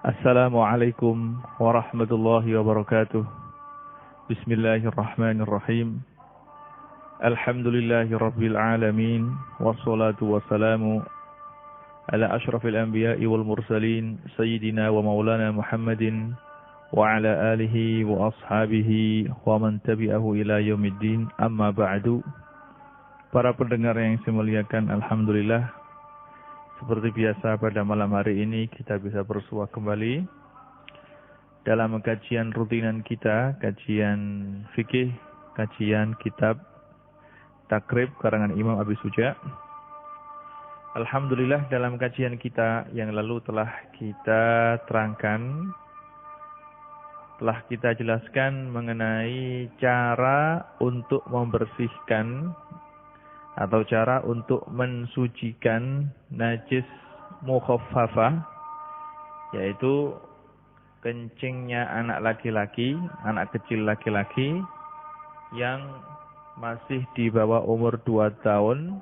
Assalamualaikum warahmatullahi wabarakatuh. Bismillahirrahmanirrahim. Alhamdulillahi rabbil alamin. Wassalatu wassalamu ala ashrafil anbiya'i wal mursalin Sayyidina wa maulana Muhammadin wa ala alihi wa ashabihi wa man tabi'ahu ila yaumiddin. Amma ba'du. Para pendengar yang saya muliakan, alhamdulillah, seperti biasa pada malam hari ini kita bisa bersua kembali dalam kajian rutinan kita, kajian fikih, kajian kitab Takrib karangan Imam Abi Suja. Alhamdulillah, dalam kajian kita yang lalu telah kita terangkan, telah kita jelaskan mengenai cara untuk membersihkan atau cara untuk mensucikan najis mukhaffafah, yaitu kencingnya anak laki-laki, anak kecil laki-laki yang masih di bawah umur 2 tahun,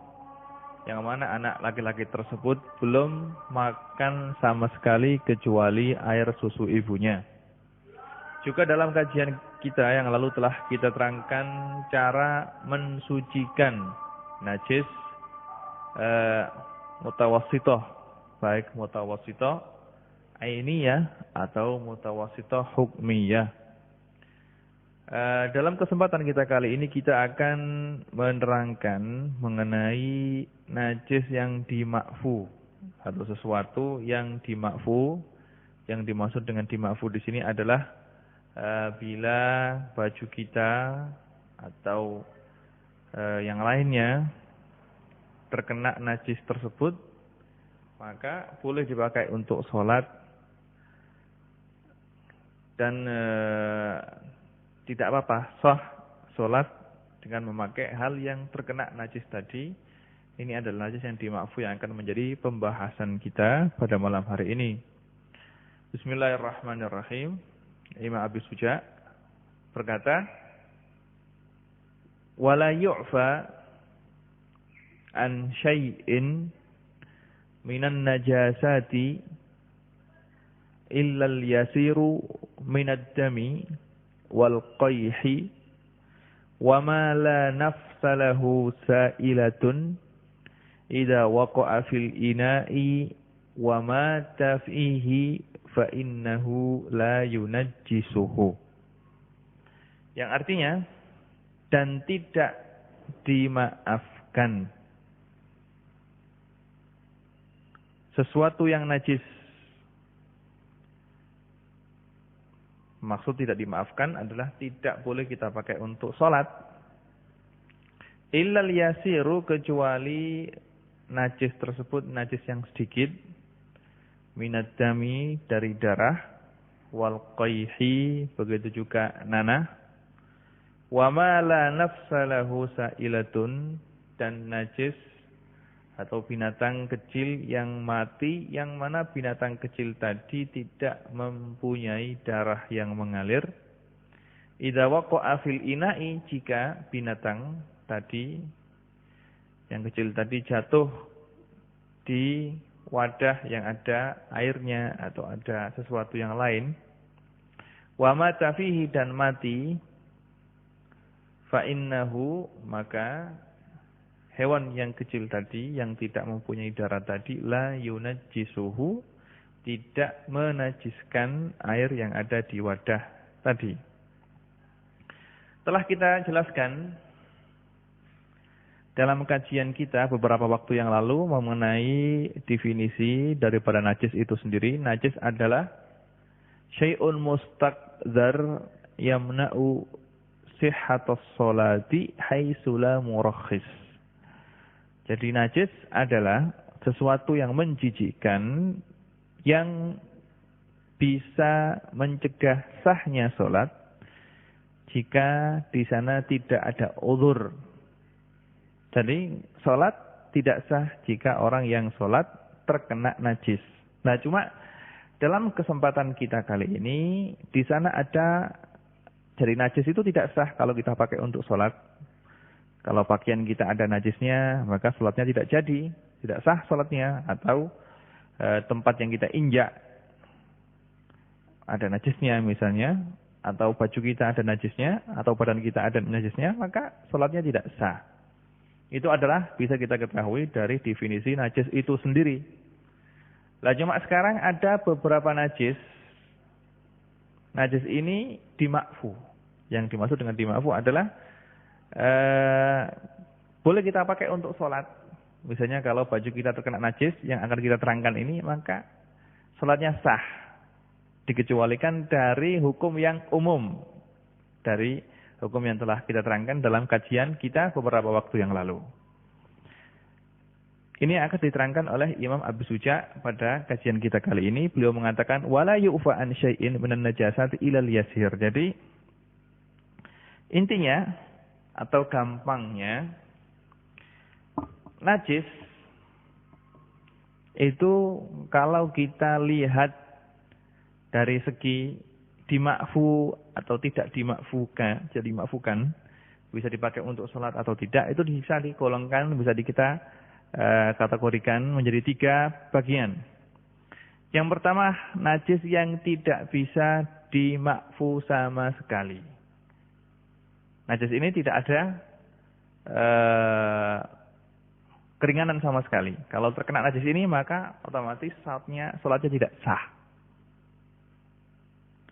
yang mana anak laki-laki tersebut belum makan sama sekali kecuali air susu ibunya. Juga dalam kajian kita yang lalu telah kita terangkan cara mensucikan najis mutawassithah, baik mutawassithah ainiyah atau mutawassithah hukmiyah. Dalam kesempatan kita kali ini kita akan menerangkan mengenai najis yang dimakfu atau sesuatu yang dimakfu. Yang dimaksud dengan dimakfu di sini adalah bila baju kita atau yang lainnya terkena najis tersebut, maka boleh dipakai untuk sholat dan tidak apa-apa, sah sholat dengan memakai hal yang terkena najis tadi. Ini adalah najis yang dimakfu yang akan menjadi pembahasan kita pada malam hari ini. Bismillahirrahmanirrahim. Imam Abi Suja berkata, wala yu'fa an syai'in minan najasati illa al-yasiru minad dami wal qayhi wa ma la nafsa lahu sa'ilatun idza waqa'a fil ina'i wa ma tafihi fa innahu la yunajjisuhu. Yang artinya, dan tidak dimaafkan sesuatu yang najis. Maksud tidak dimaafkan adalah tidak boleh kita pakai untuk sholat. Illal yasiru, kecuali najis tersebut najis yang sedikit. Minad dami, dari darah. Wal qayhi, begitu juga nanah. Wa ma la nafsa lahu sa'ilatun, dan najis atau binatang kecil yang mati, yang mana binatang kecil tadi tidak mempunyai darah yang mengalir. Idza waqa'a fil ina'i, jika binatang tadi yang kecil tadi jatuh di wadah yang ada airnya atau ada sesuatu yang lain. Wa ma tafihi, dan mati. Fa'innahu, maka hewan yang kecil tadi yang tidak mempunyai darah tadi, la yunajjisuhu, tidak menajiskan air yang ada di wadah tadi. Telah kita jelaskan dalam kajian kita beberapa waktu yang lalu mengenai definisi daripada najis itu sendiri. Najis adalah syai'un mustaqdzar yamna'u sihhatus sholati haitsu la murakhis. Jadi najis adalah sesuatu yang menjijikkan yang bisa mencegah sahnya sholat jika di sana tidak ada uzur. Jadi sholat tidak sah jika orang yang sholat terkena najis. Nah, cuma dalam kesempatan kita kali ini di sana ada, jadi najis itu tidak sah kalau kita pakai untuk sholat. Kalau pakaian kita ada najisnya, maka sholatnya tidak jadi, tidak sah sholatnya. Atau tempat yang kita injak ada najisnya misalnya, atau baju kita ada najisnya, atau badan kita ada najisnya, maka sholatnya tidak sah. Itu adalah bisa kita ketahui dari definisi najis itu sendiri. Lah cuma sekarang ada beberapa najis. Najis ini dimakfu. Yang dimaksud dengan dimakfu adalah boleh kita pakai untuk sholat. Misalnya kalau baju kita terkena najis yang akan kita terangkan ini, maka sholatnya sah. Dikecualikan dari hukum yang umum. Dari hukum yang telah kita terangkan dalam kajian kita beberapa waktu yang lalu. Ini akan diterangkan oleh Imam Abu Suja pada kajian kita kali ini. Beliau mengatakan, wala yu'fa an syai'in minan najasati ilal yasir. Jadi, intinya, atau gampangnya, najis itu kalau kita lihat dari segi dimakfu atau tidak dimakfukan, jadi makfukan, bisa dipakai untuk sholat atau tidak, itu bisa digolongkan, bisa kita kategorikan menjadi 3 bagian. Yang pertama, najis yang tidak bisa dimakfu sama sekali. Najis ini tidak ada keringanan sama sekali. Kalau terkena najis ini, maka otomatis sholatnya tidak sah.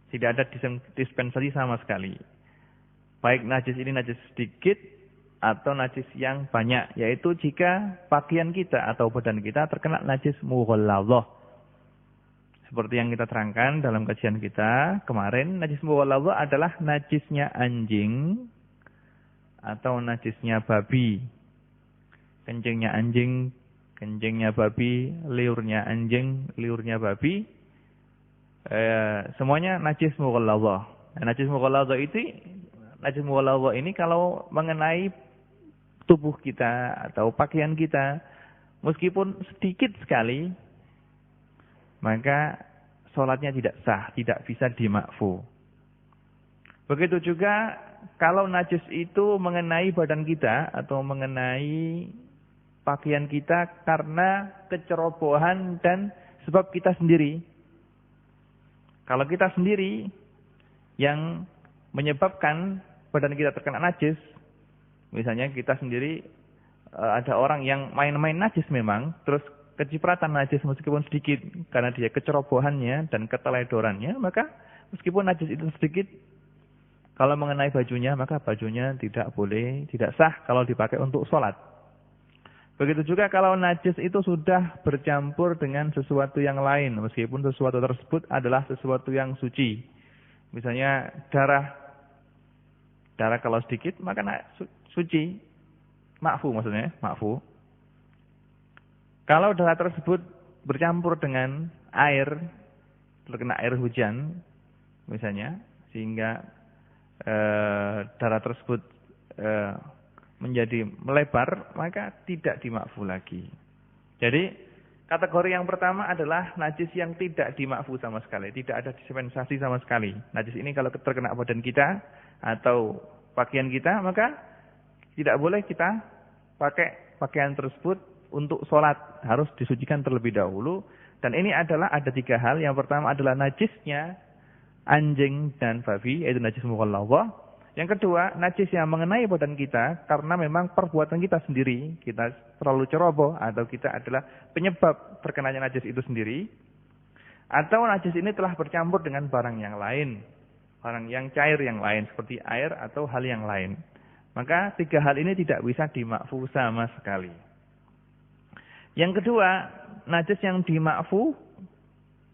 Tidak ada dispensasi sama sekali. Baik najis ini najis sedikit atau najis yang banyak. Yaitu jika pakaian kita atau badan kita terkena najis mughalladhah. Seperti yang kita terangkan dalam kajian kita kemarin, najis mughalladhah adalah najisnya anjing atau najisnya babi. Kencingnya anjing, kencingnya babi, liurnya anjing, liurnya babi. Semuanya najis mughalladhah. Najis mughalladhah ini kalau mengenai tubuh kita atau pakaian kita, meskipun sedikit sekali, maka sholatnya tidak sah, tidak bisa dimakfu. Begitu juga kalau najis itu mengenai badan kita atau mengenai pakaian kita karena kecerobohan dan sebab kita sendiri. Kalau kita sendiri yang menyebabkan badan kita terkena najis, misalnya kita sendiri ada orang yang main-main najis memang, terus kecipratan najis meskipun sedikit karena dia kecerobohannya dan keteledorannya, maka meskipun najis itu sedikit, kalau mengenai bajunya, maka bajunya tidak sah kalau dipakai untuk sholat. Begitu juga kalau najis itu sudah bercampur dengan sesuatu yang lain, meskipun sesuatu tersebut adalah sesuatu yang suci. Misalnya darah kalau sedikit maka suci, makfu maksudnya, makfu. Kalau darah tersebut bercampur dengan air, terkena air hujan, misalnya, sehingga darah tersebut menjadi melebar, maka tidak dimakfu lagi. Jadi kategori yang pertama adalah najis yang tidak dimakfu sama sekali, tidak ada dispensasi sama sekali. Najis ini kalau terkena badan kita atau pakaian kita, maka tidak boleh kita pakai pakaian tersebut untuk sholat, harus disucikan terlebih dahulu. Dan ini adalah ada 3 hal. Yang pertama adalah najisnya anjing dan babi, yaitu najis mughalladhah. Yang kedua, najis yang mengenai badan kita karena memang perbuatan kita sendiri, kita terlalu ceroboh atau kita adalah penyebab terkenanya najis itu sendiri. Atau najis ini telah bercampur dengan barang yang lain, barang yang cair yang lain seperti air atau hal yang lain. Maka 3 hal ini tidak bisa dimakfu sama sekali. Yang kedua, najis yang dimakfu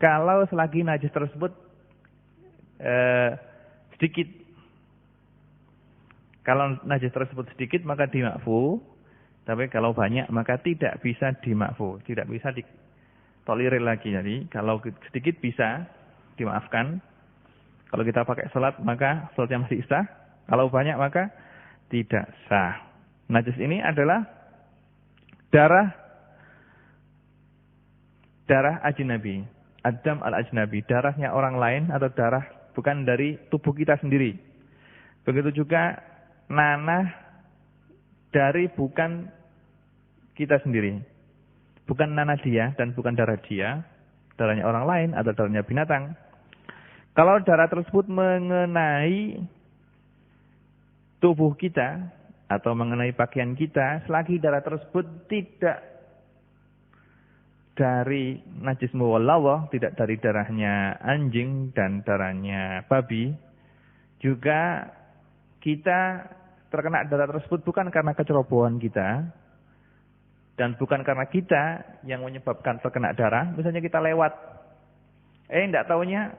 kalau selagi najis tersebut sedikit. Kalau najis tersebut sedikit maka dimakfu, tapi kalau banyak maka tidak bisa dimakfu, tidak bisa ditolerir lagi. Jadi kalau sedikit bisa dimaafkan. Kalau kita pakai salat maka salatnya masih sah. Kalau banyak maka tidak sah. Najis ini adalah darah ajnabi, adam al-ajnabi, darahnya orang lain atau darah bukan dari tubuh kita sendiri. Begitu juga nanah dari bukan kita sendiri. Bukan nanah dia dan bukan darah dia, darahnya orang lain atau darahnya binatang. Kalau darah tersebut mengenai tubuh kita atau mengenai pakaian kita, selagi darah tersebut tidak dari najis muwallawah, tidak dari darahnya anjing dan darahnya babi, juga kita terkena darah tersebut bukan karena kecerobohan kita, dan bukan karena kita yang menyebabkan terkena darah. Misalnya kita lewat, tidak taunya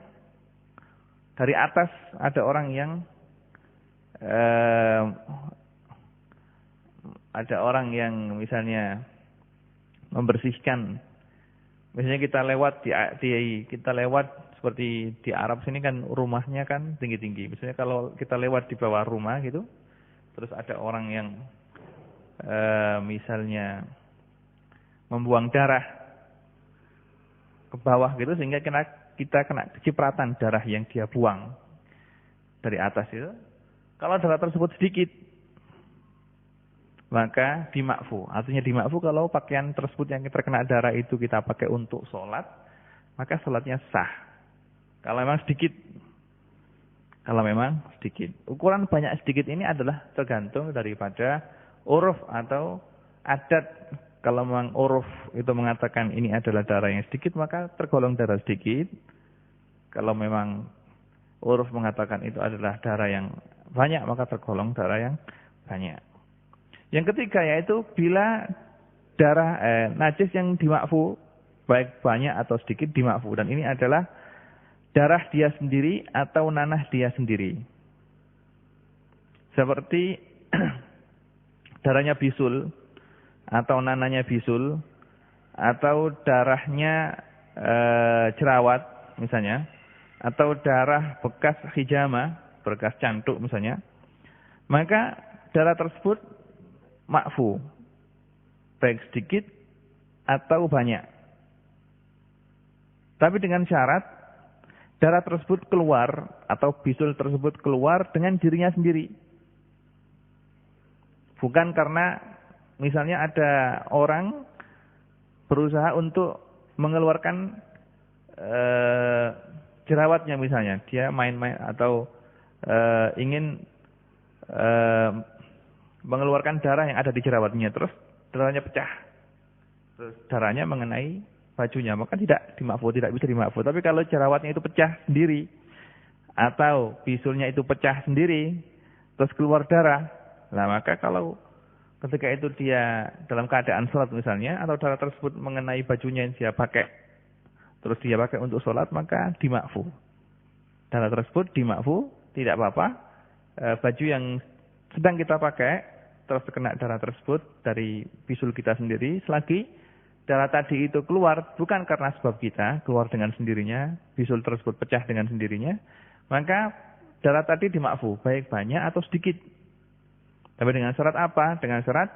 dari atas ada orang yang misalnya membersihkan. Misalnya kita lewat kita lewat seperti di Arab sini kan rumahnya kan tinggi-tinggi. Misalnya kalau kita lewat di bawah rumah gitu, terus ada orang yang misalnya membuang darah ke bawah gitu, sehingga kita kena cipratan darah yang dia buang dari atas itu. Kalau darah tersebut sedikit, maka dimakfu. Artinya dimakfu kalau pakaian tersebut yang terkena darah itu kita pakai untuk sholat, maka sholatnya sah. Kalau memang sedikit. Ukuran banyak sedikit ini adalah tergantung daripada uruf atau adat. Kalau memang uruf itu mengatakan ini adalah darah yang sedikit, maka tergolong darah sedikit. Kalau memang uruf mengatakan itu adalah darah yang banyak, maka tergolong darah yang banyak. Yang ketiga yaitu bila darah najis yang dimakfu, baik banyak atau sedikit dimakfu. Dan ini adalah darah dia sendiri atau nanah dia sendiri. Seperti darahnya bisul atau nananya bisul, atau darahnya jerawat misalnya, atau darah bekas hijama, bekas cantuk misalnya, maka darah tersebut makfu, baik sedikit atau banyak. Tapi dengan syarat darah tersebut keluar atau bisul tersebut keluar dengan dirinya sendiri. Bukan karena misalnya ada orang berusaha untuk mengeluarkan jerawatnya misalnya. Dia main-main atau ingin mengeluarkan darah yang ada di jerawatnya. Terus darahnya pecah. Terus darahnya mengenai bajunya. Maka tidak bisa dimakfu. Tapi kalau jerawatnya itu pecah sendiri, atau bisulnya itu pecah sendiri, terus keluar darah, nah maka kalau ketika itu dia dalam keadaan sholat misalnya, atau darah tersebut mengenai bajunya yang dia pakai, terus dia pakai untuk sholat, maka dimakfu. Darah tersebut dimakfu, tidak apa-apa. Baju yang sedang kita pakai, terus terkena darah tersebut dari bisul kita sendiri, selagi darah tadi itu keluar, bukan karena sebab kita, keluar dengan sendirinya, bisul tersebut pecah dengan sendirinya, maka darah tadi dimakfu, baik banyak atau sedikit. Tapi dengan syarat apa? Dengan syarat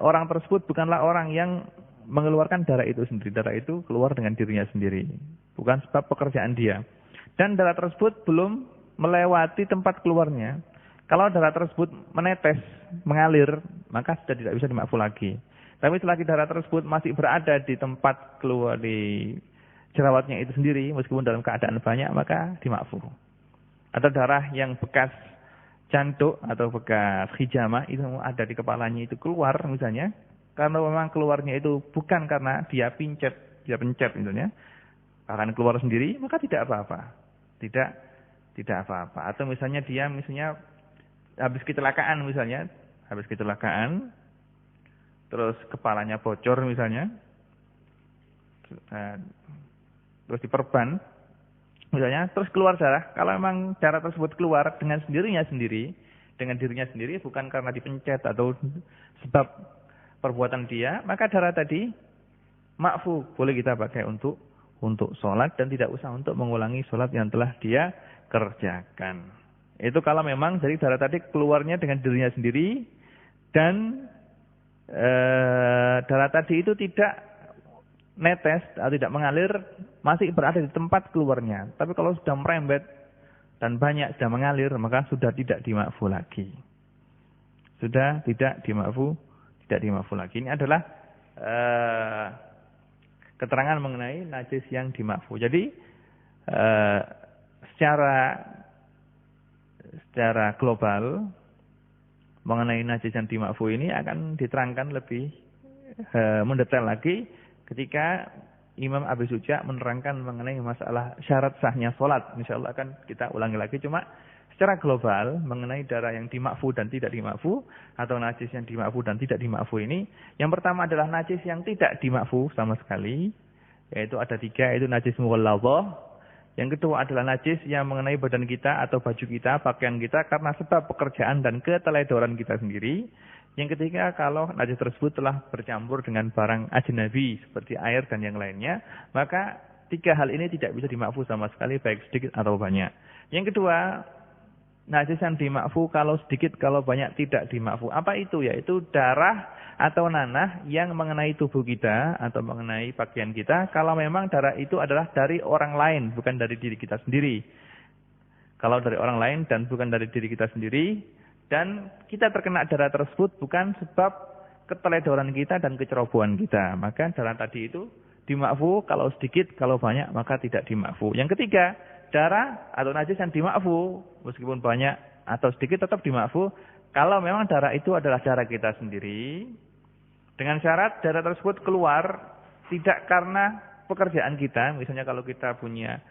orang tersebut bukanlah orang yang mengeluarkan darah itu sendiri. Darah itu keluar dengan dirinya sendiri. Bukan sebab pekerjaan dia. Dan darah tersebut belum melewati tempat keluarnya. Kalau darah tersebut menetes, mengalir, maka sudah tidak bisa dimakfu lagi. Tapi selagi darah tersebut masih berada di tempat keluar di jerawatnya itu sendiri, meskipun dalam keadaan banyak, maka dimakfu. Atau darah yang bekas cantuk atau bekas hijama itu ada di kepalanya itu keluar misalnya, karena memang keluarnya itu bukan karena dia pencet misalnya, akan keluar sendiri, maka tidak apa-apa. Tidak apa-apa. Atau misalnya dia habis kecelakaan terus kepalanya bocor misalnya, terus diperban misalnya, terus keluar darah. Kalau memang darah tersebut keluar dengan dirinya sendiri, bukan karena dipencet atau sebab perbuatan dia, maka darah tadi makfu, boleh kita pakai untuk sholat dan tidak usah untuk mengulangi sholat yang telah dia kerjakan. Itu kalau memang dari darah tadi keluarnya dengan dirinya sendiri dan darah tadi itu tidak netes atau tidak mengalir, masih berada di tempat keluarnya. Tapi kalau sudah merembet dan banyak sudah mengalir, maka sudah tidak dimakfu lagi. Sudah tidak dimakfu lagi. Ini adalah keterangan mengenai najis yang dimakfu. Jadi eh, secara global mengenai najis yang dima'fu ini akan diterangkan lebih mendetail lagi ketika Imam Abi Suja menerangkan mengenai masalah syarat sahnya sholat. Insyaallah akan kita ulangi lagi. Cuma secara global mengenai darah yang dima'fu dan tidak dima'fu, atau najis yang dima'fu dan tidak dima'fu ini, yang pertama adalah najis yang tidak dima'fu sama sekali, yaitu ada 3, yaitu najis mughalladhah. Yang kedua adalah najis yang mengenai badan kita atau baju kita, pakaian kita karena sebab pekerjaan dan keteledoran kita sendiri. Yang ketiga, kalau najis tersebut telah bercampur dengan barang ajnabi seperti air dan yang lainnya, maka 3 hal ini tidak bisa dima'fu sama sekali, baik sedikit atau banyak. Yang kedua, najis yang dima'fu kalau sedikit, kalau banyak tidak dima'fu. Apa itu? Yaitu darah atau nanah yang mengenai tubuh kita atau mengenai pakaian kita, kalau memang darah itu adalah dari orang lain, bukan dari diri kita sendiri. Kalau dari orang lain dan bukan dari diri kita sendiri, dan kita terkena darah tersebut bukan sebab keteledoran kita dan kecerobohan kita, maka darah tadi itu dima'fu. Kalau sedikit, kalau banyak, maka tidak dima'fu. Yang ketiga, darah atau najis yang dima'fu, meskipun banyak atau sedikit tetap dima'fu, kalau memang darah itu adalah darah kita sendiri, dengan syarat darah tersebut keluar tidak karena pekerjaan kita. Misalnya kalau kita punya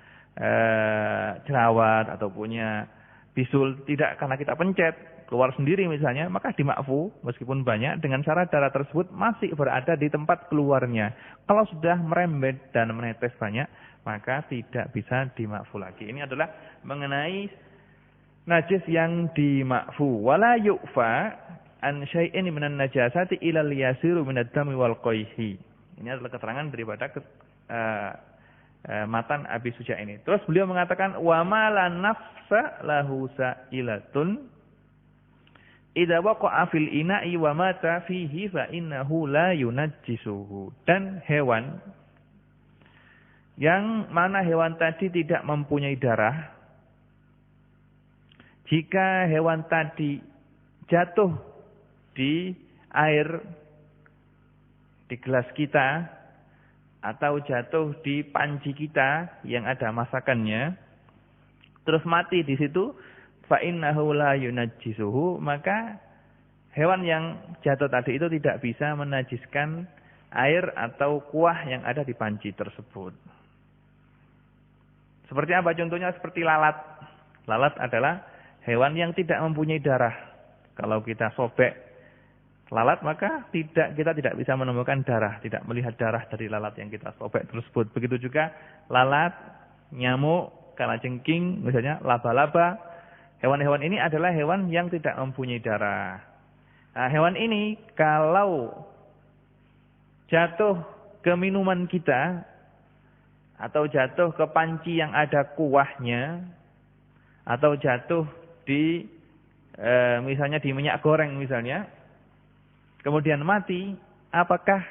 jerawat atau punya bisul, tidak karena kita pencet, keluar sendiri misalnya, maka dima'fu meskipun banyak, dengan syarat darah tersebut masih berada di tempat keluarnya. Kalau sudah merembet dan menetes banyak, maka tidak bisa dima'fu lagi. Ini adalah mengenai najis yang dima'fu. Wala yu'fa an syai'in minan najasati ilal yasiru minad dami wal qayhi. Ini adalah keterangan daripada matan Abi Suja ini. Terus beliau mengatakan wa ma la nafsa lahu sa'ilatun idza waqa'a fil ina'i wa mata fihi fa innahu la yunajjisuhu. Dan hewan yang mana hewan tadi tidak mempunyai darah, jika hewan tadi jatuh di air, di gelas kita, atau jatuh di panci kita yang ada masakannya, terus mati di situ, fa innahu la yunajjisuhu, maka hewan yang jatuh tadi itu tidak bisa menajiskan air atau kuah yang ada di panci tersebut. Seperti apa contohnya? Seperti lalat. Lalat adalah hewan yang tidak mempunyai darah. Kalau kita sobek lalat, maka kita tidak bisa menemukan darah, tidak melihat darah dari lalat yang kita sobek tersebut. Begitu juga lalat, nyamuk, kalajengking, misalnya laba-laba. Hewan-hewan ini adalah hewan yang tidak mempunyai darah. Nah, hewan ini kalau jatuh ke minuman kita atau jatuh ke panci yang ada kuahnya, atau jatuh di misalnya di minyak goreng misalnya, kemudian mati, apakah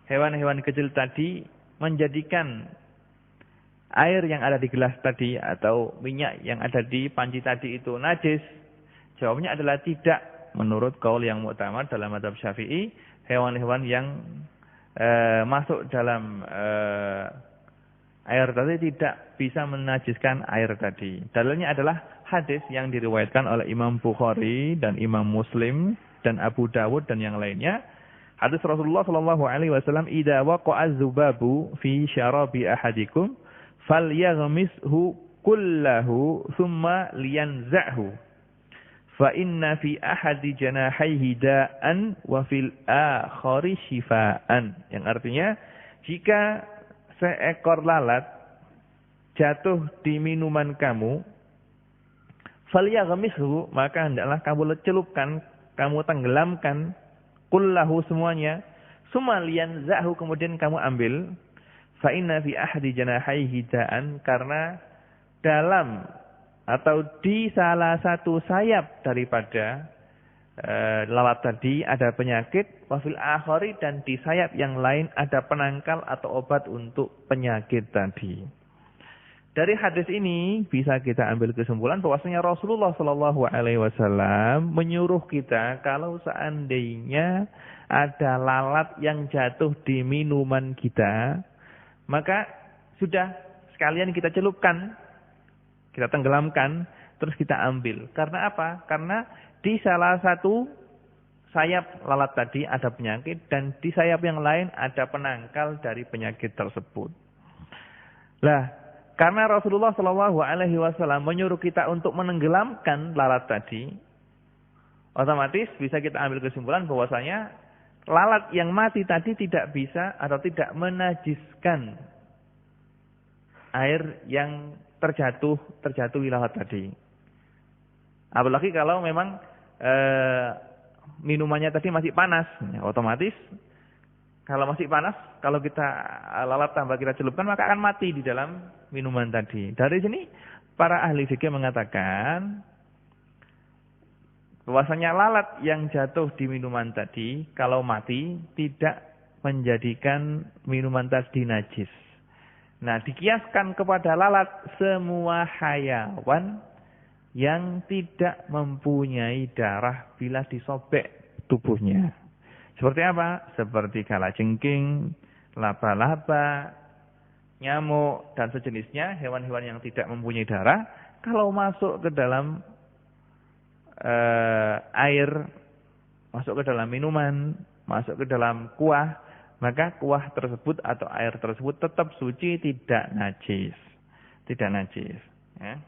hewan-hewan kecil tadi menjadikan air yang ada di gelas tadi atau minyak yang ada di panci tadi itu najis? Jawabnya adalah tidak. Menurut qaul yang mu'tamad dalam mazhab Syafi'i, hewan-hewan yang masuk dalam air tadi tidak bisa menajiskan air tadi. Dalilnya adalah hadis yang diriwayatkan oleh Imam Bukhari dan Imam Muslim dan Abu Dawud dan yang lainnya. Hadis Rasulullah sallallahu alaihi wasallam, "Idza waqa'a az-zubabu fi syarabi ahadikum falyaghmishu kullahu thumma liyanza'hu. Fa inna fi ahadi janahaihi da'an wa fil akhari shifaan." Yang artinya, jika seekor lalat jatuh di minuman kamu, falyaghmishu, maka hendaklah kamu celupkan, kamu tenggelamkan, kullahu semuanya, summa liyanzahu, kemudian kamu ambil, fa inna fi ahdi janahaihi da'an, karena dalam atau di salah satu sayap daripada lalat tadi ada penyakit, wa fil akhari, dan di sayap yang lain ada penangkal atau obat untuk penyakit tadi. Dari hadis ini bisa kita ambil kesimpulan bahwasanya Rasulullah Shallallahu Alaihi Wasallam menyuruh kita kalau seandainya ada lalat yang jatuh di minuman kita, maka sudah sekalian kita celupkan, kita tenggelamkan, terus kita ambil. Karena apa? Karena di salah satu sayap lalat tadi ada penyakit dan di sayap yang lain ada penangkal dari penyakit tersebut. Lah, karena Rasulullah Shallallahu Alaihi Wasallam menyuruh kita untuk menenggelamkan lalat tadi, otomatis bisa kita ambil kesimpulan bahwasanya lalat yang mati tadi tidak bisa atau tidak menajiskan air yang terjatuh lalat tadi. Apalagi kalau memang minumannya tadi masih panas, ya, otomatis kalau masih panas, kalau kita lalat tambah kita celupkan maka akan mati di dalam minuman tadi. Dari sini para ahli fikih mengatakan bahwasanya lalat yang jatuh di minuman tadi kalau mati tidak menjadikan minuman tadi najis. Nah, dikiaskan kepada lalat semua hayawan yang tidak mempunyai darah bila disobek tubuhnya. Seperti apa? Seperti kalajengking, laba-laba, nyamuk, dan sejenisnya, hewan-hewan yang tidak mempunyai darah, kalau masuk ke dalam air, masuk ke dalam minuman, masuk ke dalam kuah, maka kuah tersebut atau air tersebut tetap suci, tidak najis. Tidak najis. Ya.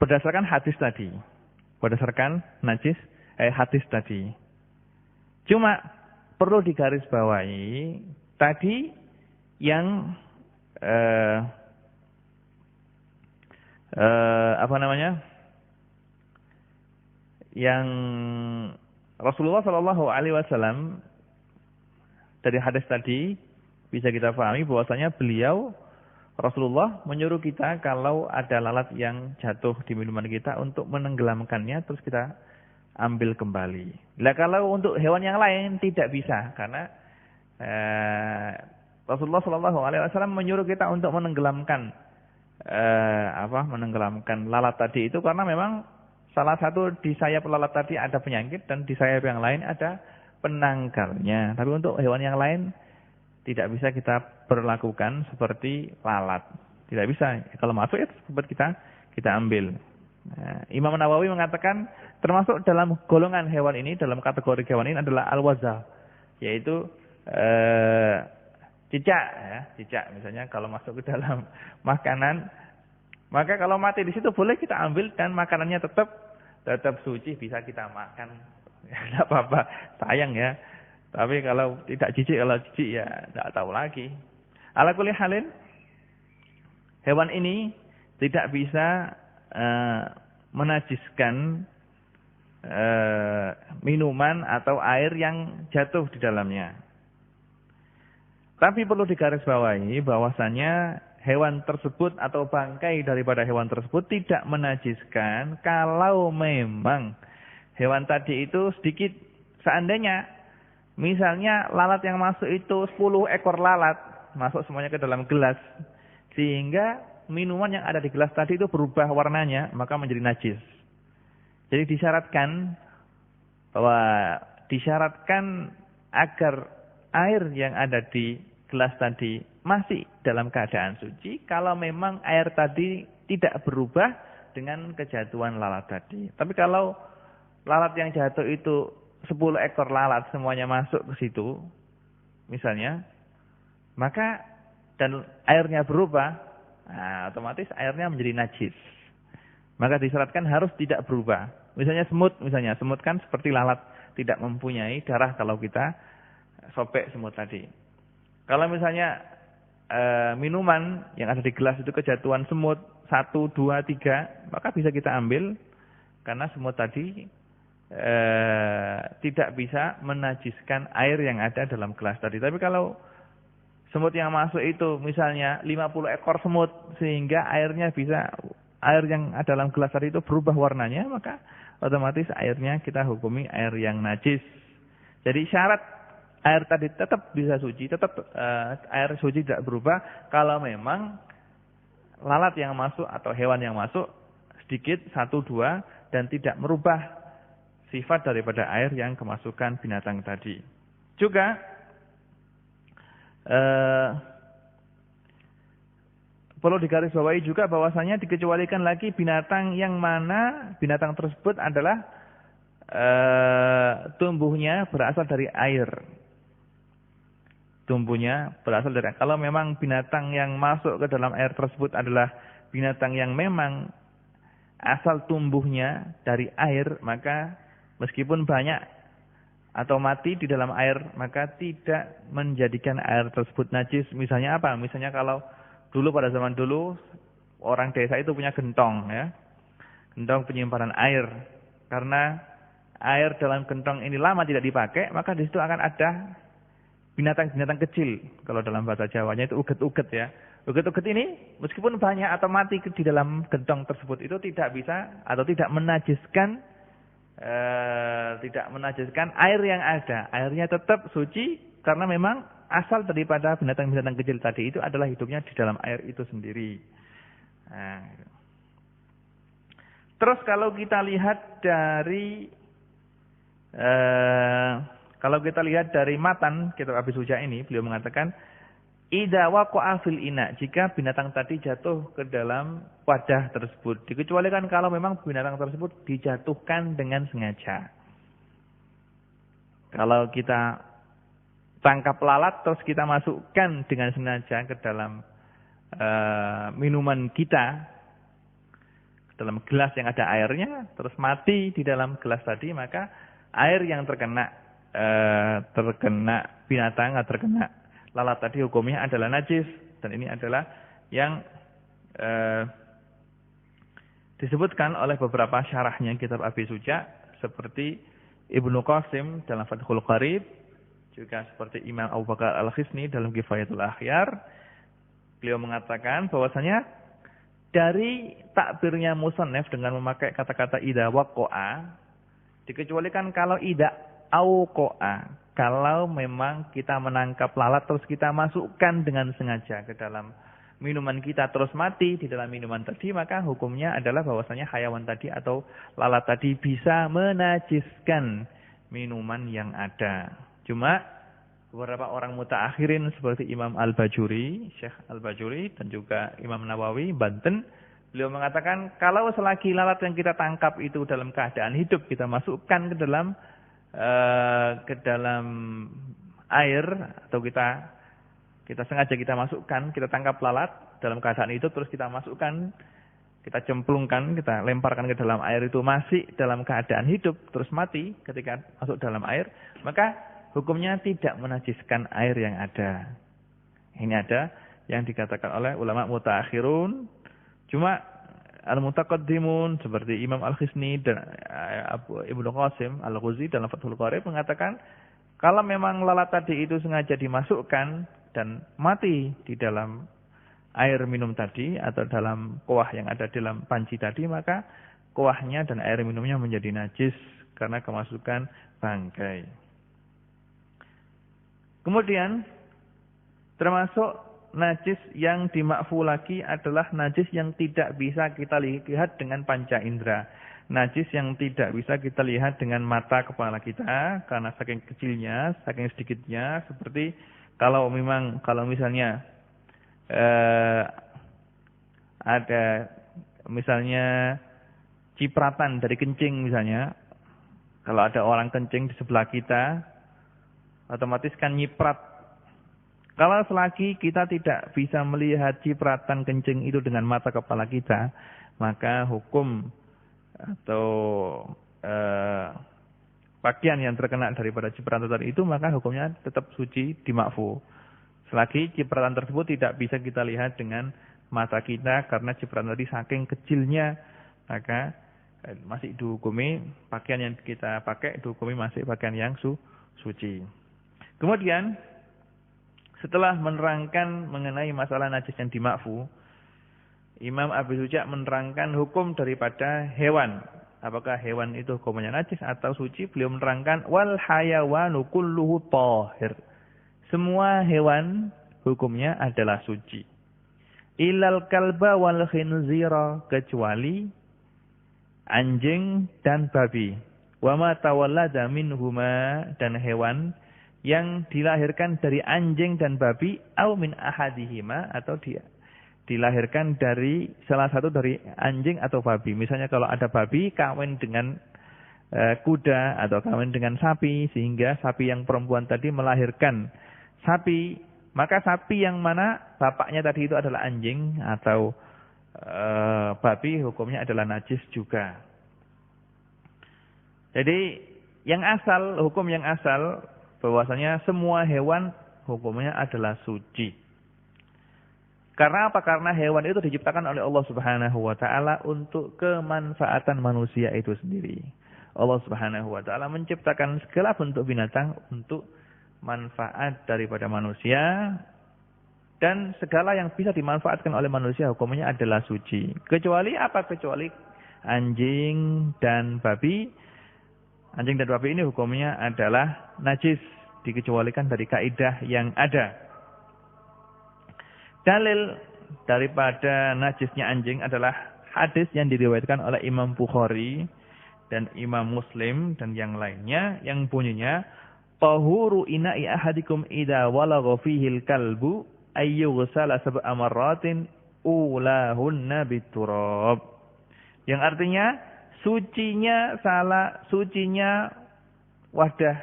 Berdasarkan hadis tadi. Berdasarkan hadis tadi. Cuma perlu digarisbawahi tadi yang yang Rasulullah Shallallahu Alaihi Wasallam dari hadis tadi bisa kita pahami bahwasanya beliau Rasulullah menyuruh kita kalau ada lalat yang jatuh di minuman kita untuk menenggelamkannya terus kita ambil kembali. Nah, kalau untuk hewan yang lain tidak bisa karena Rasulullah Shallallahu Alaihi Wasallam menyuruh kita untuk menenggelamkan menenggelamkan lalat tadi itu karena memang salah satu di sayap lalat tadi ada penyakit dan di sayap yang lain ada penangkalnya. Tapi untuk hewan yang lain tidak bisa kita perlakukan seperti lalat. Tidak bisa. Kalau masuk itu sempat kita ambil. Nah, Imam Nawawi mengatakan termasuk dalam golongan hewan ini, dalam kategori hewan ini adalah al-waza, yaitu cicak. Ya, cicak misalnya kalau masuk ke dalam makanan, maka kalau mati di situ boleh kita ambil dan makanannya tetap suci, bisa kita makan. Tidak apa-apa, sayang ya. Tapi kalau tidak jijik, kalau jijik ya tidak tahu lagi. Ala kulli halin, hewan ini tidak bisa menajiskan minuman atau air yang jatuh di dalamnya. Tapi perlu digarisbawahi bahwasanya hewan tersebut atau bangkai daripada hewan tersebut tidak menajiskan kalau memang hewan tadi itu sedikit. Seandainya misalnya lalat yang masuk itu 10 ekor lalat masuk semuanya ke dalam gelas sehingga minuman yang ada di gelas tadi itu berubah warnanya, maka menjadi najis. Jadi disyaratkan agar air yang ada di gelas tadi masih dalam keadaan suci kalau memang air tadi tidak berubah dengan kejatuhan lalat tadi. Tapi kalau lalat yang jatuh itu 10 ekor lalat semuanya masuk ke situ misalnya, maka dan airnya berubah, nah, otomatis airnya menjadi najis. Maka disyaratkan harus tidak berubah. Misalnya semut kan seperti lalat, tidak mempunyai darah kalau kita sobek semut tadi. Kalau misalnya minuman yang ada di gelas itu kejatuhan semut 1, 2, 3, maka bisa kita ambil karena semut tadi tidak bisa menajiskan air yang ada dalam gelas tadi. Tapi kalau semut yang masuk itu misalnya 50 ekor semut sehingga air yang ada dalam gelas tadi itu berubah warnanya, maka otomatis airnya kita hukumi air yang najis. Jadi syarat air tadi tetap bisa suci, air suci tidak berubah kalau memang lalat yang masuk atau hewan yang masuk sedikit 1, 2 dan tidak merubah sifat daripada air yang kemasukan binatang tadi. Juga perlu digarisbawahi juga bahwasanya dikecualikan lagi binatang yang mana binatang tersebut adalah tumbuhnya berasal dari air. Tumbuhnya berasal dari air. Kalau memang binatang yang masuk ke dalam air tersebut adalah binatang yang memang asal tumbuhnya dari air, maka meskipun banyak atau mati di dalam air, maka tidak menjadikan air tersebut najis. Misalnya apa? Misalnya kalau dulu pada zaman dulu orang desa itu punya gentong, ya, gentong penyimpanan air. Karena air dalam gentong ini lama tidak dipakai, maka di situ akan ada binatang-binatang kecil. Kalau dalam bahasa Jawanya itu uget-uget, ya. Uget-uget ini meskipun banyak atau mati di dalam gentong tersebut itu tidak bisa atau tidak menajiskan air yang ada. Airnya tetap suci karena memang asal daripada binatang-binatang kecil tadi itu adalah hidupnya di dalam air itu sendiri. Nah, terus kalau kita lihat dari matan kitab Abi Suja ini, beliau mengatakan idza waqa'a fil ina, jika binatang tadi jatuh ke dalam wadah tersebut, dikecualikan kalau memang binatang tersebut dijatuhkan dengan sengaja. Kalau kita tangkap lalat terus kita masukkan dengan sengaja ke dalam minuman kita, dalam gelas yang ada airnya, terus mati di dalam gelas tadi, maka air yang terkena binatang atau terkena lalat tadi hukumnya adalah najis. Dan ini adalah yang disebutkan oleh beberapa syarahnya kitab Abi Suja, seperti Ibnu Qasim dalam Fathul Qarib, juga seperti Imam Abu Bakar Al-Khisni dalam Kifayatul Akhyar. Beliau mengatakan bahwasanya dari takbirnya musannaf dengan memakai kata-kata idza waqa'a, dikecualikan kalau idza auqa'a, kalau memang kita menangkap lalat terus kita masukkan dengan sengaja ke dalam minuman kita terus mati di dalam minuman tadi, maka hukumnya adalah bahwasanya hayawan tadi atau lalat tadi bisa menajiskan minuman yang ada. Cuma beberapa orang mutaakhirin seperti Imam Al-Bajuri, Syekh Al-Bajuri dan juga Imam Nawawi Banten, beliau mengatakan kalau selagi lalat yang kita tangkap itu dalam keadaan hidup kita masukkan ke dalam air, atau kita sengaja kita masukkan, kita tangkap lalat dalam keadaan itu terus kita masukkan, kita cemplungkan, kita lemparkan ke dalam air itu masih dalam keadaan hidup terus mati ketika masuk dalam air, maka hukumnya tidak menajiskan air yang ada. Ini ada yang dikatakan oleh ulama mutaakhirun. Cuma al-mutaqaddimun seperti Imam Al-Khisni dan Ibnu Qasim Al-Ghuzi dalam Fathul Qarib mengatakan kalau memang lalat tadi itu sengaja dimasukkan dan mati di dalam air minum tadi atau dalam kuah yang ada dalam panci tadi, maka kuahnya dan air minumnya menjadi najis karena kemasukan bangkai. Kemudian termasuk najis yang dimakfu lagi adalah najis yang tidak bisa kita lihat dengan panca indera. Najis yang tidak bisa kita lihat dengan mata kepala kita karena saking kecilnya, saking sedikitnya. Seperti kalau misalnya ada misalnya cipratan dari kencing misalnya. Kalau ada orang kencing di sebelah kita, otomatis kan nyiprat. Kalau selagi kita tidak bisa melihat cipratan kencing itu dengan mata kepala kita, maka hukum atau pakaian yang terkena daripada cipratan tadi itu, maka hukumnya tetap suci dimakfu. Selagi cipratan tersebut tidak bisa kita lihat dengan mata kita karena cipratan tadi saking kecilnya, maka masih dihukumi pakaian yang kita pakai dihukumi masih pakaian yang suci. Kemudian setelah menerangkan mengenai masalah najis yang dimakfu, Imam Abi Suja menerangkan hukum daripada hewan. Apakah hewan itu hukumnya najis atau suci? Beliau menerangkan wal hayawanu kulluhu thahir. Semua hewan hukumnya adalah suci. Ilal kalba wal khinzira, kecuali anjing dan babi. Wa ma tawallada minhuma, dan hewan yang dilahirkan dari anjing dan babi, au min ahadihima, atau dilahirkan dari salah satu dari anjing atau babi. Misalnya kalau ada babi kawin dengan kuda atau kawin dengan sapi, sehingga sapi yang perempuan tadi melahirkan sapi, maka sapi yang mana bapaknya tadi itu adalah anjing atau babi, hukumnya adalah najis juga. Jadi hukum yang asal bahwasanya semua hewan hukumnya adalah suci. Karena apa? Karena hewan itu diciptakan oleh Allah Subhanahu wa taala untuk kemanfaatan manusia itu sendiri. Allah Subhanahu wa taala menciptakan segala bentuk binatang untuk manfaat daripada manusia, dan segala yang bisa dimanfaatkan oleh manusia hukumnya adalah suci. Kecuali apa? Kecuali anjing dan babi. Anjing dan babi ini hukumnya adalah najis, dikecualikan dari kaidah yang ada. Dalil daripada najisnya anjing adalah hadis yang diriwayatkan oleh Imam Bukhari dan Imam Muslim dan yang lainnya, yang bunyinya tahuru ina'i ahadikum idza walagha fihil kalbu ayyughsala sab'a marratin ulahunna biturab. Yang artinya sucinya wadah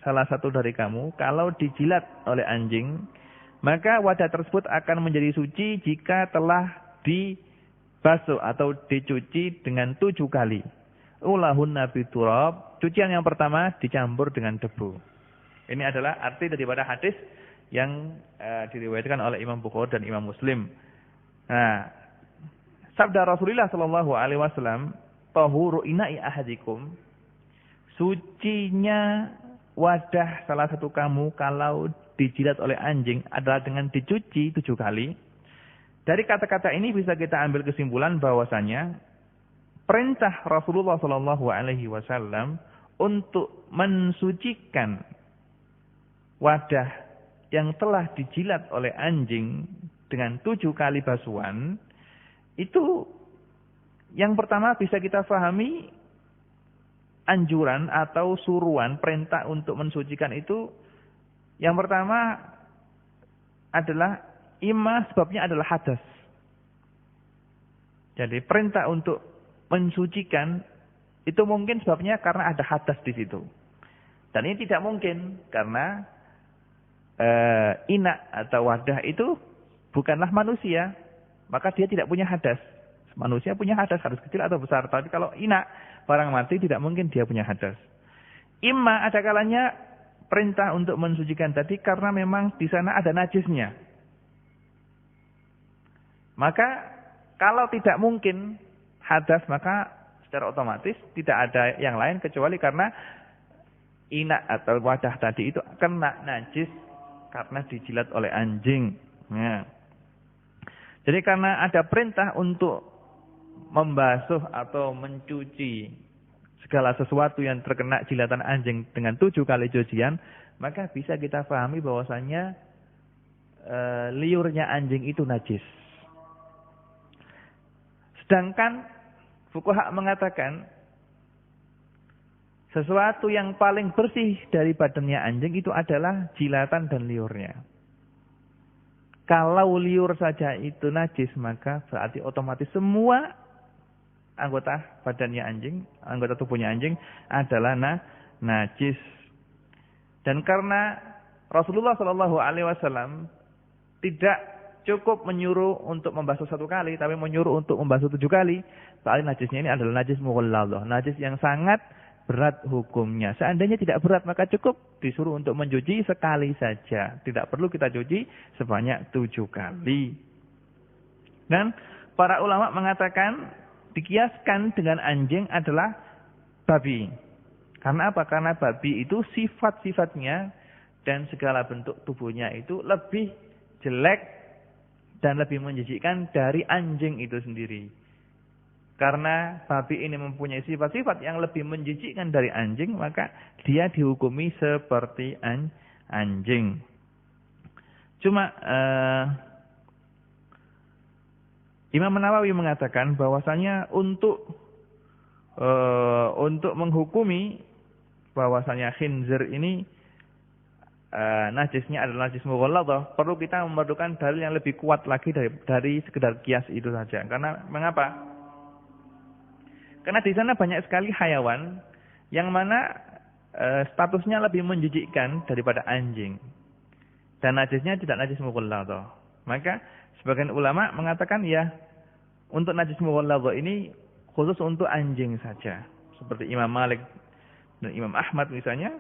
salah satu dari kamu kalau dijilat oleh anjing, maka wadah tersebut akan menjadi suci jika telah dibasuh atau dicuci dengan 7 kali. Ulahunna biturab. Cucian yang pertama dicampur dengan debu. Ini adalah arti daripada hadis yang diriwayatkan oleh Imam Bukhari dan Imam Muslim. Nah, sabda Rasulullah sallallahu alaihi wasallam, tahuru ina'i ahadikum, sucinya wadah salah satu kamu kalau dijilat oleh anjing adalah dengan dicuci 7 kali. Dari kata-kata ini bisa kita ambil kesimpulan bahwasanya perintah Rasulullah sallallahu alaihi wasallam untuk mensucikan wadah yang telah dijilat oleh anjing dengan 7 kali basuhan, itu yang pertama bisa kita fahami anjuran atau suruhan perintah untuk mensucikan itu. Yang pertama adalah sebabnya adalah hadas. Jadi perintah untuk mensucikan itu mungkin sebabnya karena ada hadas di situ. Dan ini tidak mungkin karena inak atau wadah itu bukanlah manusia, maka dia tidak punya hadas. Manusia punya hadas kecil atau besar. Tapi kalau inak, barang mati, tidak mungkin dia punya hadas. Ada kalanya perintah untuk mensucikan tadi karena memang di sana ada najisnya. Maka kalau tidak mungkin hadas, maka secara otomatis tidak ada yang lain kecuali karena inak atau wadah tadi itu kena najis karena dijilat oleh anjing. Nah, jadi karena ada perintah untuk membasuh atau mencuci segala sesuatu yang terkena jilatan anjing dengan 7 kali cucian, maka bisa kita pahami bahwasannya liurnya anjing itu najis. Sedangkan fuqaha mengatakan sesuatu yang paling bersih dari badannya anjing itu adalah jilatan dan liurnya. Kalau liur saja itu najis, maka berarti otomatis semua anggota badannya anjing, anggota tubuhnya anjing adalah najis. Dan karena Rasulullah Shallallahu Alaihi Wasallam tidak cukup menyuruh untuk membasuh 1 kali, tapi menyuruh untuk membasuh 7 kali, berarti najisnya ini adalah najis mughalladhah, najis yang sangat berat hukumnya. Seandainya tidak berat, maka cukup disuruh untuk mencuci sekali saja. Tidak perlu kita cuci sebanyak 7 kali. Dan para ulama mengatakan dikiaskan dengan anjing adalah babi. Karena apa? Karena babi itu sifat-sifatnya dan segala bentuk tubuhnya itu lebih jelek dan lebih menjijikkan dari anjing itu sendiri. Karena babi ini mempunyai sifat-sifat yang lebih menjijikkan dari anjing, maka dia dihukumi seperti anjing. Cuma Imam Nawawi mengatakan bahwasanya untuk menghukumi bahwasanya khinzir ini najisnya adalah najis mughalladhah, perlu kita memerlukan dalil yang lebih kuat lagi dari sekedar kias itu saja. Karena mengapa? Karena di sana banyak sekali hayawan yang mana statusnya lebih menjijikkan daripada anjing. Dan najisnya tidak najis mughalladhah. Maka sebagian ulama mengatakan ya, untuk najis mughalladhah ini khusus untuk anjing saja. Seperti Imam Malik dan Imam Ahmad misalnya,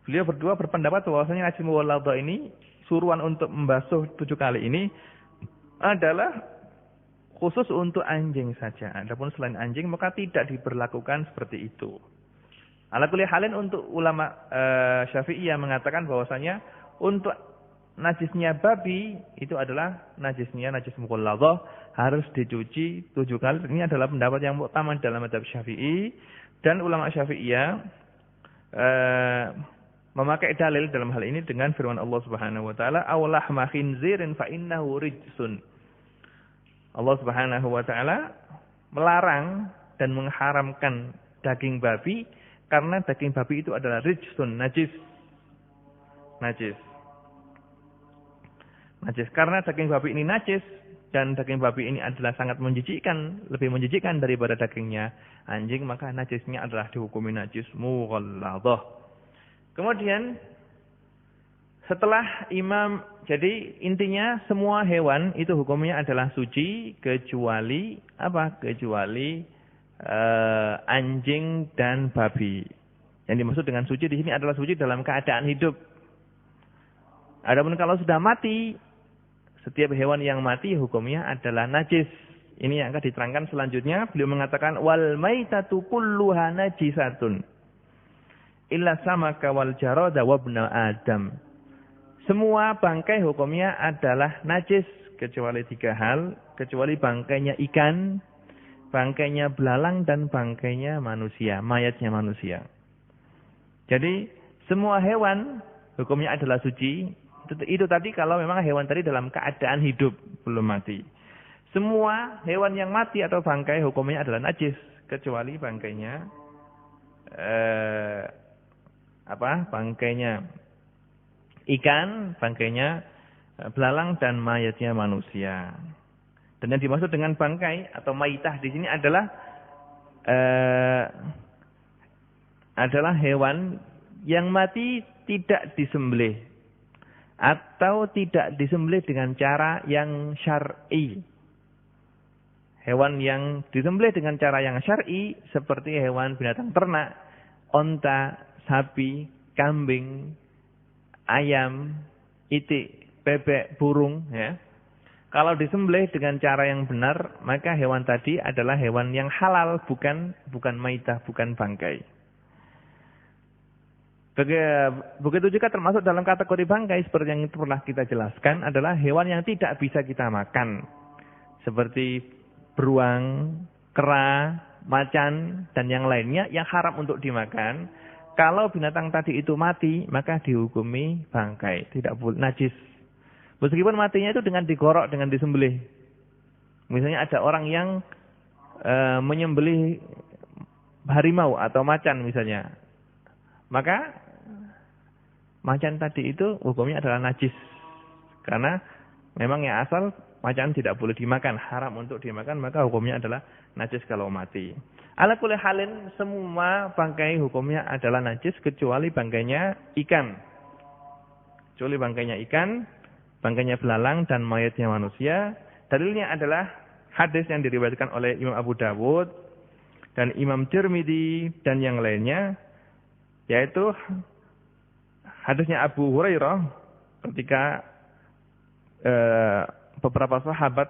beliau berdua berpendapat bahwasanya najis mughalladhah ini, suruhan untuk membasuh 7 kali ini adalah khusus untuk anjing saja. Adapun selain anjing maka tidak diberlakukan seperti itu. Ala kulli halin, untuk ulama Syafi'iyah mengatakan bahwasanya untuk najisnya babi itu adalah najis mughalladhah, harus dicuci 7 kali. Ini adalah pendapat yang utama dalam mazhab Syafi'i, dan ulama Syafi'iyah memakai dalil dalam hal ini dengan firman Allah Subhanahu wa taala, "Aw lahma khinzirin fa innahu rijsun." Allah Subhanahu wa taala melarang dan mengharamkan daging babi karena daging babi itu adalah rijsun, najis. Karena daging babi ini najis, dan daging babi ini adalah sangat menjijikkan, lebih menjijikkan daripada dagingnya anjing, maka najisnya adalah dihukumi najis mughalladhah. Kemudian setelah jadi intinya semua hewan itu hukumnya adalah suci kecuali apa? Kecuali anjing dan babi. Yang dimaksud dengan suci di sini adalah suci dalam keadaan hidup. Adapun kalau sudah mati, setiap hewan yang mati hukumnya adalah najis. Ini yang akan diterangkan selanjutnya. Beliau mengatakan wal maitatu kulluha najisatun illa samaka wal jarada wa ibna adam. Semua bangkai hukumnya adalah najis kecuali 3 hal, kecuali bangkainya ikan, bangkainya belalang, dan bangkainya manusia, mayatnya manusia. Jadi semua hewan hukumnya adalah suci. Itu tadi kalau memang hewan tadi dalam keadaan hidup, belum mati. Semua hewan yang mati atau bangkai hukumnya adalah najis kecuali bangkainya bangkainya ikan, bangkainya belalang, dan mayatnya manusia. Dan yang dimaksud dengan bangkai atau maitah di sini adalah hewan yang mati tidak disembelih atau tidak disembelih dengan cara yang syar'i. Hewan yang disembelih dengan cara yang syar'i seperti hewan binatang ternak, onta, sapi, kambing, ayam, itik, bebek, burung, ya. Kalau disembelih dengan cara yang benar, maka hewan tadi adalah hewan yang halal, bukan maitah, bukan bangkai. Begitu juga termasuk dalam kategori bangkai seperti yang pernah kita jelaskan adalah hewan yang tidak bisa kita makan. Seperti beruang, kera, macan, dan yang lainnya yang haram untuk dimakan. Kalau binatang tadi itu mati, maka dihukumi bangkai, tidak boleh najis. Meskipun matinya itu dengan digorok, dengan disembelih. Misalnya ada orang yang menyembelih harimau atau macan misalnya. Maka macan tadi itu hukumnya adalah najis. Karena memang yang asal macan tidak boleh dimakan, haram untuk dimakan, maka hukumnya adalah najis kalau mati. Ala kulli halin, semua bangkai hukumnya adalah najis kecuali bangkainya ikan. Kecuali bangkainya ikan, bangkainya belalang, dan mayatnya manusia. Dalilnya adalah hadis yang diriwayatkan oleh Imam Abu Dawud dan Imam Tirmidzi dan yang lainnya, yaitu hadisnya Abu Hurairah ketika beberapa sahabat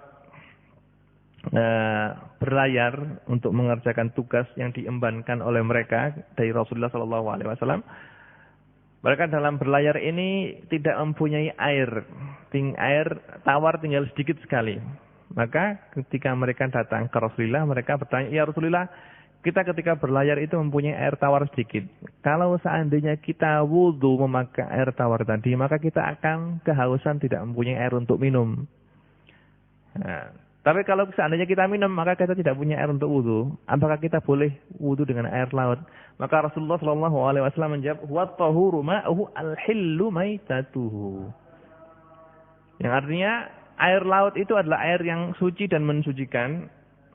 berlayar untuk mengerjakan tugas yang diembankan oleh mereka dari Rasulullah SAW. Mereka dalam berlayar ini tidak mempunyai air tawar tinggal sedikit sekali. Maka ketika mereka datang ke Rasulullah, mereka bertanya, "Ya Rasulullah, kita ketika berlayar itu mempunyai air tawar sedikit. Kalau seandainya kita wudu memakai air tawar tadi, maka kita akan kehausan, tidak mempunyai air untuk minum. Nah, tapi kalau seandainya kita minum, maka kita tidak punya air untuk wudu. Apakah kita boleh wudu dengan air laut?" Maka Rasulullah sallallahu alaihi wasallam menjawab, "Huwa tahuru ma'uhu al-hillu maitatuhu." Yang artinya air laut itu adalah air yang suci dan mensucikan.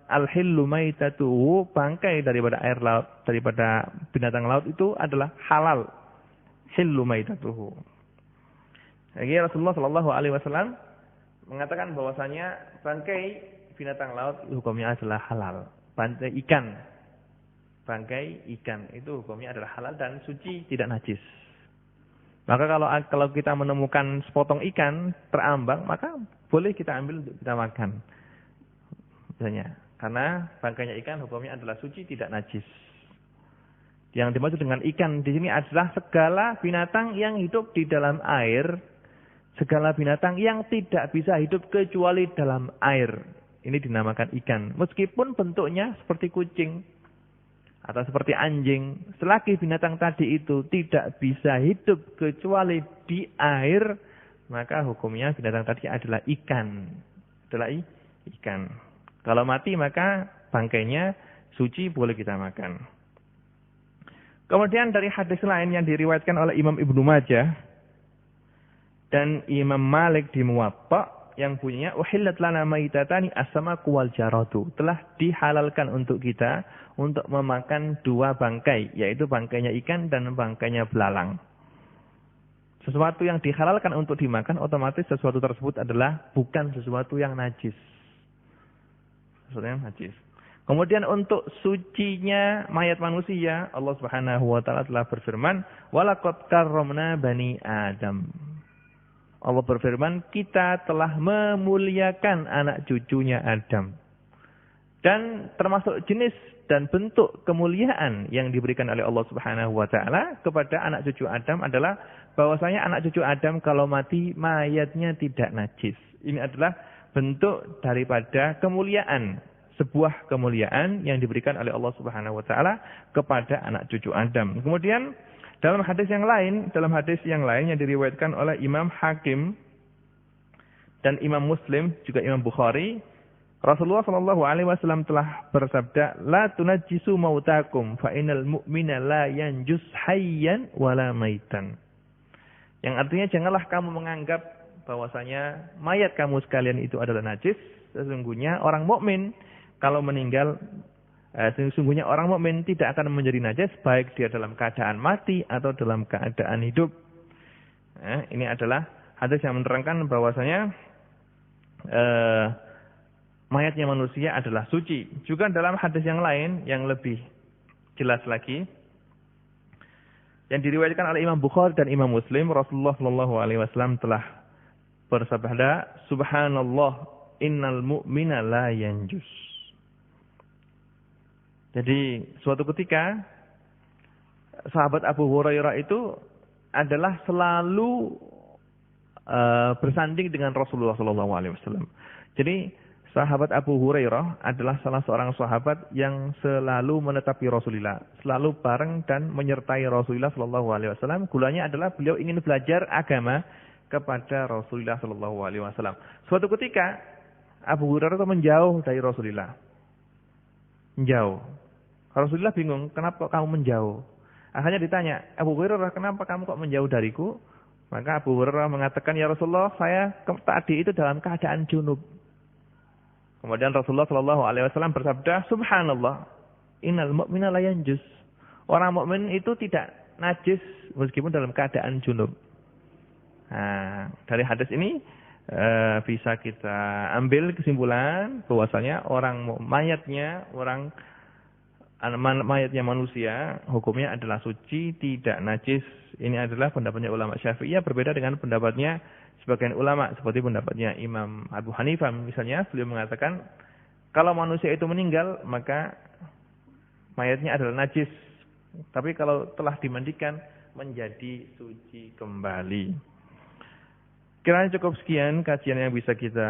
Al-hillu maitatuhu, bangkai daripada air laut, daripada binatang laut itu adalah halal. Hillu maitatuhu. Jadi Rasulullah sallallahu alaihi wasallam mengatakan bahwasanya bangkai binatang laut hukumnya adalah halal. Bangkai ikan itu hukumnya adalah halal dan suci, tidak najis. Maka kalau kita menemukan sepotong ikan terambang, maka boleh kita ambil untuk kita makan. Misalnya, karena bangkainya ikan hukumnya adalah suci, tidak najis. Yang dimaksud dengan ikan di sini adalah segala binatang yang hidup di dalam air, segala binatang yang tidak bisa hidup kecuali dalam air. Ini dinamakan ikan. Meskipun bentuknya seperti kucing atau seperti anjing, selagi binatang tadi itu tidak bisa hidup kecuali di air, maka hukumnya binatang tadi adalah ikan. Ikan. Kalau mati maka bangkainya suci, boleh kita makan. Kemudian dari hadis lain yang diriwayatkan oleh Imam Ibnu Majah dan Imam Malik di Muwatta yang bunyinya uhillat lana maitatani as-samaku wal jaradu, telah dihalalkan untuk kita untuk memakan dua bangkai, yaitu bangkainya ikan dan bangkainya belalang. Sesuatu yang dihalalkan untuk dimakan, otomatis sesuatu tersebut adalah bukan sesuatu yang najis. Sesuatu yang najis. Kemudian untuk sucinya mayat manusia, Allah Subhanahu wa taala telah berfirman, "Walaqad karramna bani Adam." Allah berfirman, kita telah memuliakan anak cucunya Adam. Dan termasuk jenis dan bentuk kemuliaan yang diberikan oleh Allah Subhanahu wa taala kepada anak cucu Adam adalah bahwasanya anak cucu Adam kalau mati mayatnya tidak najis. Ini adalah bentuk daripada kemuliaan, sebuah kemuliaan yang diberikan oleh Allah Subhanahu wa taala kepada anak cucu Adam. Kemudian dalam hadis yang lain yang diriwayatkan oleh Imam Hakim dan Imam Muslim juga Imam Bukhari, Rasulullah sallallahu alaihi wasallam telah bersabda, "La tunajjisu mautakum fa innal mu'mina la yanjus hayyan wala maitan." Yang artinya janganlah kamu menganggap bahwasanya mayat kamu sekalian itu adalah najis. Sesungguhnya orang mukmin kalau meninggal, sesungguhnya orang mukmin tidak akan menjadi najis baik dia dalam keadaan mati atau dalam keadaan hidup. Ini adalah hadis yang menerangkan bahwasanya mayatnya manusia adalah suci. Juga dalam hadis yang lain yang lebih jelas lagi, yang diriwayatkan oleh Imam Bukhari dan Imam Muslim, Rasulullah sallallahu alaihi wasallam telah bersabda, "Subhanallah, innal mu'mina la yanjus." Jadi suatu ketika sahabat Abu Hurairah itu adalah selalu bersanding dengan Rasulullah sallallahu alaihi wasallam. Jadi sahabat Abu Hurairah adalah salah seorang sahabat yang selalu menetapi Rasulullah, selalu bareng dan menyertai Rasulullah sallallahu alaihi wasallam. Gulanya adalah beliau ingin belajar agama kepada Rasulullah sallallahu alaihi wasallam. Suatu ketika Abu Hurairah itu menjauh dari Rasulullah. Menjauh. Rasulullah bingung, kenapa kamu menjauh? Akhirnya ditanya, Abu Hurairah, kenapa kamu kok menjauh dariku? Maka Abu Hurairah mengatakan, ya Rasulullah, saya tadi itu dalam keadaan junub. Kemudian Rasulullah sallallahu alaihi wasallam bersabda, Subhanallah, innal mu'mina la yanjus. Orang mukmin itu tidak najis meskipun dalam keadaan junub. Nah, dari hadis ini bisa kita ambil kesimpulan bahwasanya mayatnya manusia hukumnya adalah suci, tidak najis. Ini adalah pendapatnya ulama Syafi'iyah, berbeda dengan pendapatnya sebagian ulama seperti pendapatnya Imam Abu Hanifah misalnya. Beliau mengatakan kalau manusia itu meninggal maka mayatnya adalah najis, tapi kalau telah dimandikan menjadi suci kembali. Kiranya cukup sekian kajian yang bisa kita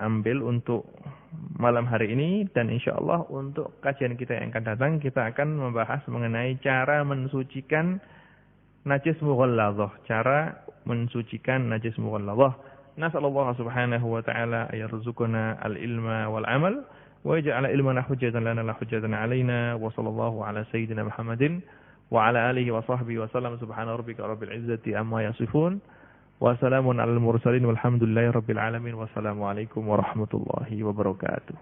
ambil untuk malam hari ini, dan insyaallah untuk kajian kita yang akan datang kita akan membahas mengenai cara mensucikan najis mughalladhah, cara mensucikan najis mughalladhah. Nasallallahu subhanahu wa ta'ala ayarzuqana al-ilma wal amal wa yaj'ala ilmana hujjatan lana la hujjatan alaina wa sallallahu ala sayyidina Muhammadin wa ala alihi wa sahbihi wa sallam. Subhana rabbika rabbil izzati amma yasifun. Wa salamun alal mursalin walhamdulillahi rabbil alamin. Wassalamualaikum warahmatullahi wabarakatuh.